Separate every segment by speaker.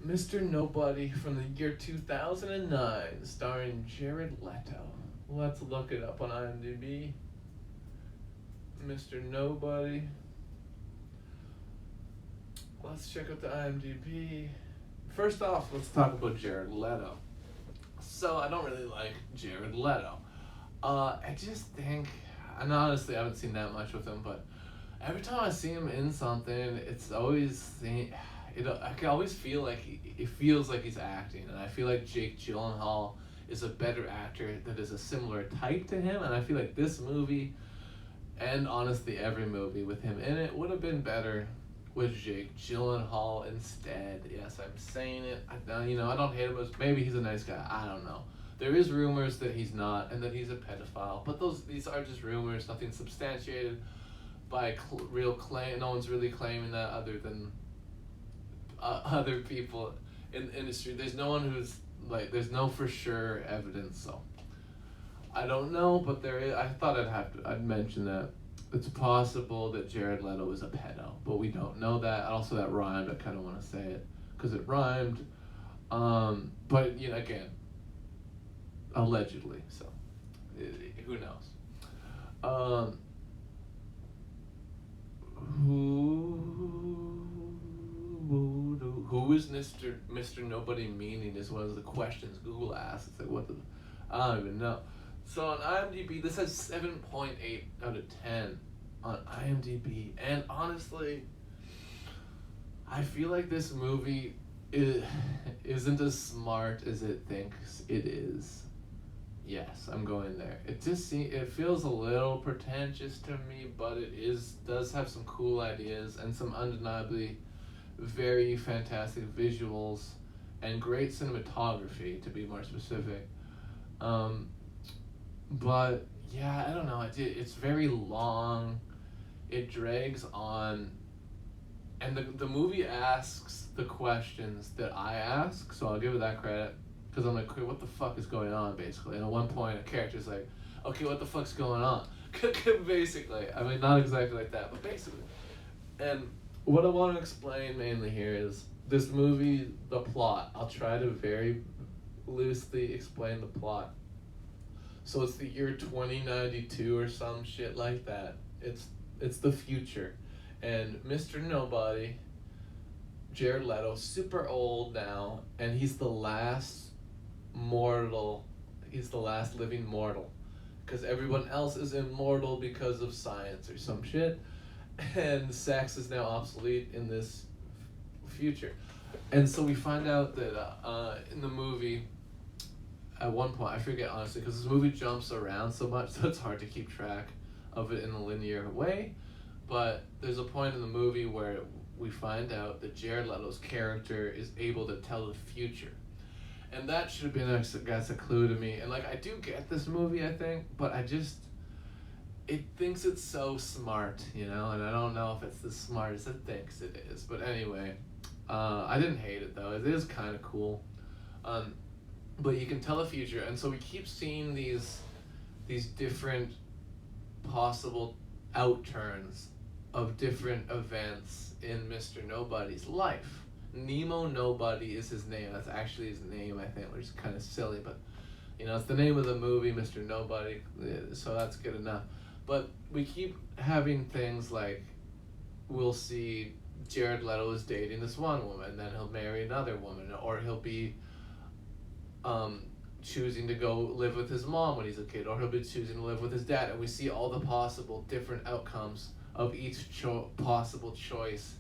Speaker 1: Mr. Nobody from the year 2009, starring Jared Leto. Let's look it up on IMDb. Mr. Nobody. Let's check out the IMDb. First off, let's talk about Jared Leto. So, I don't really like Jared Leto. I just think, and honestly, I haven't seen that much with him, but every time I see him in something, it's always I can always feel like it feels like he's acting, and I feel like Jake Gyllenhaal is a better actor that is a similar type to him, and I feel like this movie, and honestly every movie with him in it, would have been better with Jake Gyllenhaal instead. Yes, I'm saying it. I don't hate him as maybe he's a nice guy. I don't know. There is rumors that he's not and that he's a pedophile, but these are just rumors, nothing substantiated by real claim. No one's really claiming that other than other people in the industry. There's no one who's there's no for sure evidence. So I don't know, but there is. I thought I'd mention that it's possible that Jared Leto is a pedo, but we don't know that. Also, that rhymed. I kind of want to say it because it rhymed. But again, allegedly. So who knows? Um, who is Mr. Nobody meaning is one of the questions Google asks. It's like what the I don't even know. So on IMDb, this has 7.8 out of 10 on IMDb, and honestly, I feel like this movie isn't as smart as it thinks it is. Yes, I'm going there. It feels a little pretentious to me, but does have some cool ideas and some undeniably very fantastic visuals and great cinematography, to be more specific. But yeah, I don't know. It's very long. It drags on, and the movie asks the questions that I ask. So I'll give it that credit because I'm like, okay, what the fuck is going on, basically? And at one point, a character's like, okay, what the fuck's going on? Basically, I mean, not exactly like that, but basically. And what I want to explain mainly here is this movie, the plot. I'll try to very loosely explain the plot. So it's the year 2092 or some shit like that. It's the future, and Mr. Nobody, Jared Leto, super old now, and he's the last mortal. He's the last living mortal, because everyone else is immortal because of science or some shit, and sex is now obsolete in this future, and so we find out that in the movie. At one point, I forget honestly, because this movie jumps around so much, so it's hard to keep track of it in a linear way. But there's a point in the movie where we find out that Jared Leto's character is able to tell the future, and that should have been a clue to me. And I do get this movie, I think, but it thinks it's so smart, and I don't know if it's as smart as it thinks it is. But anyway, I didn't hate it though. It is kind of cool. But you can tell the future, and so we keep seeing these different possible outturns of different events in Mr. Nobody's life. Nemo Nobody is his name. That's actually his name, I think, which is kind of silly, but it's the name of the movie, Mr. Nobody, so that's good enough. But we keep having things like we'll see Jared Leto is dating this one woman, then he'll marry another woman, or he'll be choosing to go live with his mom when he's a kid, or he'll be choosing to live with his dad, and we see all the possible different outcomes of each possible choice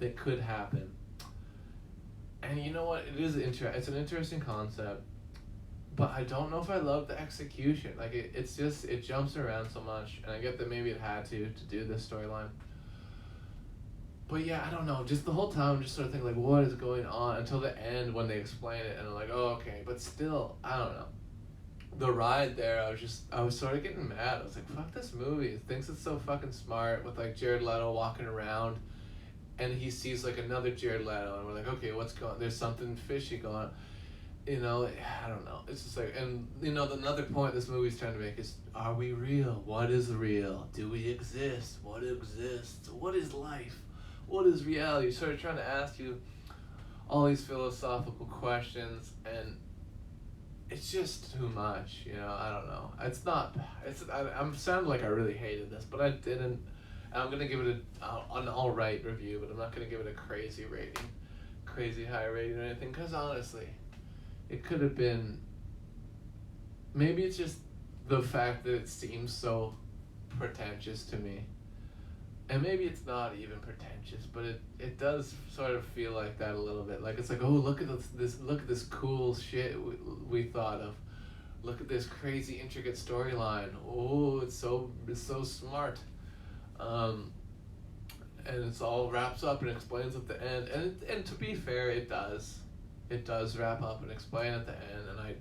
Speaker 1: that could happen. And you know what? It's an interesting concept, but I don't know if I love the execution. It's just it jumps around so much, and I get that maybe it had to do this storyline. But yeah, I don't know. Just the whole time, I'm just sort of thinking, what is going on until the end when they explain it, and I'm like, oh, okay. But still, I don't know. The ride there, I was sort of getting mad. I was like, fuck this movie. It thinks it's so fucking smart with, Jared Leto walking around, and he sees, another Jared Leto, and we're like, okay, there's something fishy going on. I don't know. It's just and, another point this movie's trying to make is, are we real? What is real? Do we exist? What exists? What is life? What is reality? Sort of trying to ask you all these philosophical questions, and it's just too much, you know. I don't know. It's not. I'm sounding like I really hated this, but I didn't. And I'm gonna give it an all right review, but I'm not gonna give it a crazy rating, crazy high rating or anything. Cause honestly, it could have been. Maybe it's just the fact that it seems so pretentious to me, and maybe it's not even pretentious, but it does sort of feel like that a little bit. Like it's like, oh, look at this look at this cool shit we thought of. Look at this crazy intricate storyline. Oh, it's so smart. Um, and it's all wraps up and explains at the end. And to be fair, it does wrap up and explain at the end.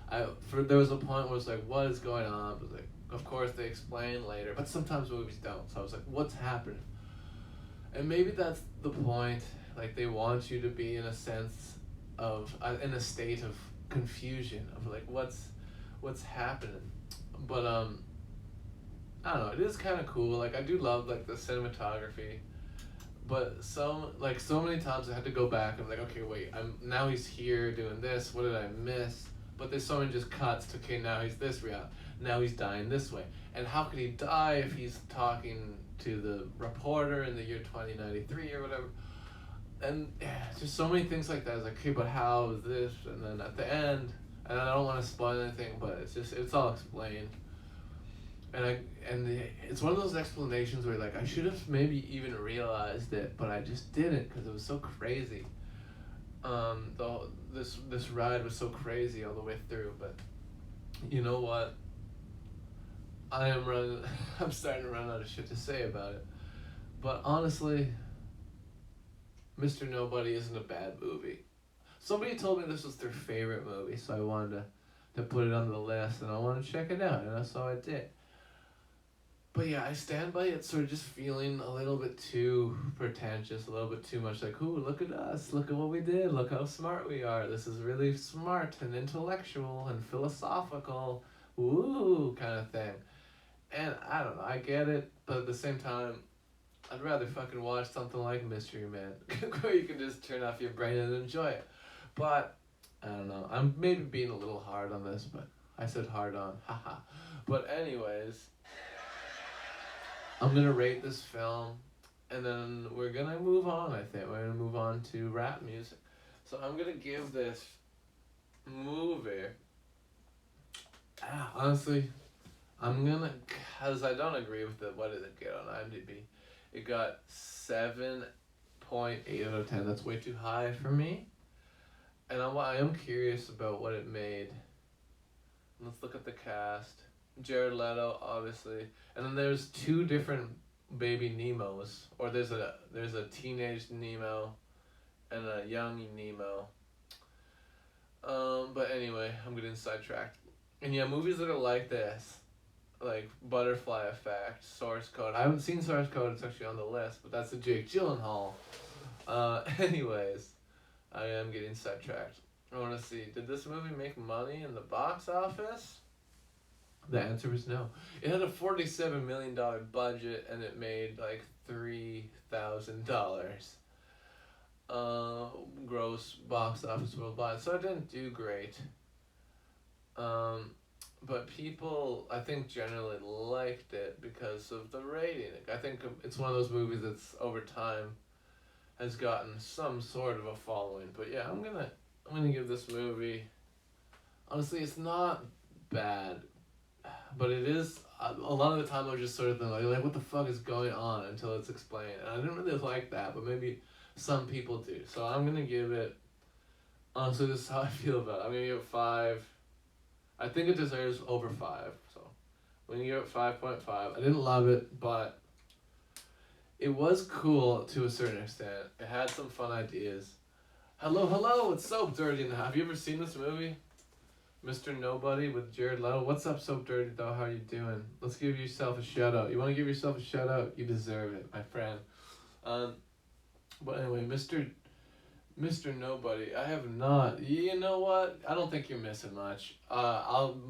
Speaker 1: And there was a point where it's like, what is going on? But like, of course they explain later, but sometimes movies don't. So I was like, what's happening? And maybe that's the point. Like they want you to be in a sense of in a state of confusion of like what's happening. But I don't know. It is kind of cool. Like I do love like the cinematography, but so many times I had to go back and like, okay, wait, now he's here doing this. What did I miss? But there's so many just cuts to, okay, now he's this reality. Now he's dying this way. And how could he die if he's talking to the reporter in the year 2093 or whatever? And yeah, just so many things like that. It's like, okay, but how is this? And then at the end, and I don't want to spoil anything, but it's all explained. It's one of those explanations where like I should have maybe even realized it, but I just didn't because it was so crazy. This ride was so crazy all the way through, but you know what? I'm starting to run out of shit to say about it. But honestly, Mr. Nobody isn't a bad movie. Somebody told me this was their favorite movie, so I wanted to put it on the list, and I wanted to check it out, and that's how I did. But yeah, I stand by it sort of just feeling a little bit too pretentious, a little bit too much like, ooh, look at us, look at what we did, look how smart we are. This is really smart and intellectual and philosophical, ooh, kind of thing. And I don't know, I get it, but at the same time, I'd rather fucking watch something like Mystery Man, where you can just turn off your brain and enjoy it. But, I don't know, I'm maybe being a little hard on this, but I said hard on, haha. But anyways, I'm gonna rate this film, and then we're gonna move on. I think we're gonna move on to rap music. So I'm gonna give this movie. Honestly, cause I don't agree with it. What did it get on IMDb? It got 7.8 out of 10. That's way too high for me. And I am curious about what it made. Let's look at the cast. Jared Leto, obviously, and then there's two different baby Nemos, or there's a teenage Nemo, and a young Nemo. But anyway, I'm getting sidetracked. And yeah, movies that are like this, like Butterfly Effect, Source Code. I haven't seen Source Code. It's actually on the list, but that's the Jake Gyllenhaal. Anyways, I am getting sidetracked. I want to see, did this movie make money in the box office? The answer is no. It had a $47 million budget and it made like $3,000 gross box office worldwide. So it didn't do great. But people, I think, generally liked it because of the rating. I think it's one of those movies that's over time has gotten some sort of a following. But yeah, I'm gonna give this movie. Honestly, it's not bad. But it is, a lot of the time I was just sort of thinking, like, what the fuck is going on until it's explained. And I didn't really like that, but maybe some people do. So I'm going to give it, honestly, this is how I feel about it. I'm going to give it 5. I think it deserves over 5. So I'm going to give it 5.5. I didn't love it, but it was cool to a certain extent. It had some fun ideas. Hello, it's Soap Dirty now. Have you ever seen this movie? Mr. Nobody with Jared Leto. What's up, Soap Dirty, though? How you doing? Let's give yourself a shout-out. You want to give yourself a shout-out? You deserve it, my friend. But anyway, Mr. Nobody, I have not. You know what? I don't think you're missing much.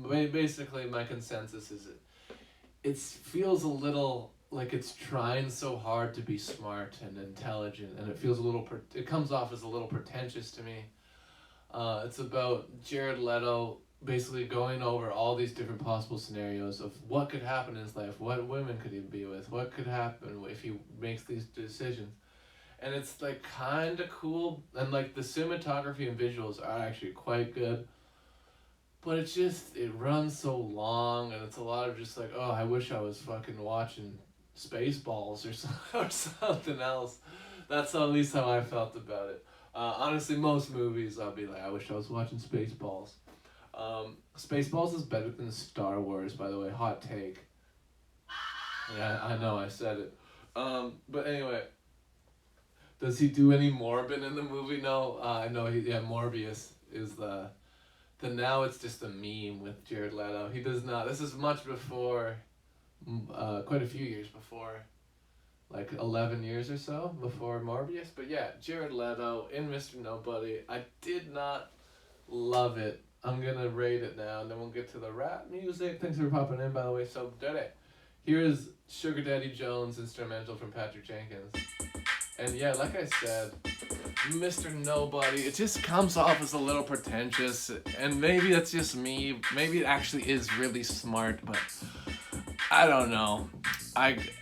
Speaker 1: Basically, my consensus is it feels a little like it's trying so hard to be smart and intelligent, and it feels a little it comes off as a little pretentious to me. It's about Jared Leto basically going over all these different possible scenarios of what could happen in his life, what women could he be with, what could happen if he makes these decisions. And it's like kind of cool, and like the cinematography and visuals are actually quite good, but it's just, it runs so long, and it's a lot of just like, oh, I wish I was fucking watching Spaceballs or or something else. That's at least how I felt about it. Honestly, most movies I'll be like, I wish I was watching Spaceballs. Spaceballs is better than Star Wars, by the way. Hot take. Yeah, I know I said it. But anyway, does he do any Morbin in the movie? No. I know Morbius is the now it's just a meme with Jared Leto. He does not. This is much before, quite a few years before, like 11 years or so before Morbius. But yeah, Jared Leto in Mr. Nobody. I did not love it. I'm gonna rate it now, and then we'll get to the rap music. Thanks for popping in, by the way. So, here's Sugar Daddy Jones instrumental from Patrick Jenkins. And yeah, like I said, Mr. Nobody, it just comes off as a little pretentious, and maybe that's just me. Maybe it actually is really smart, but I don't know.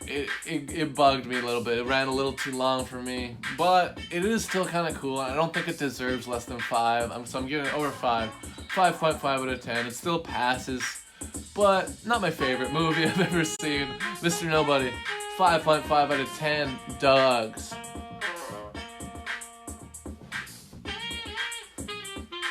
Speaker 1: It bugged me a little bit. It ran a little too long for me, but it is still kind of cool. I don't think it deserves less than 5. So I'm giving it over 5. 5.5 out of 10. It still passes, but not my favorite movie I've ever seen. Mr. Nobody, 5.5 out of 10. Dogs.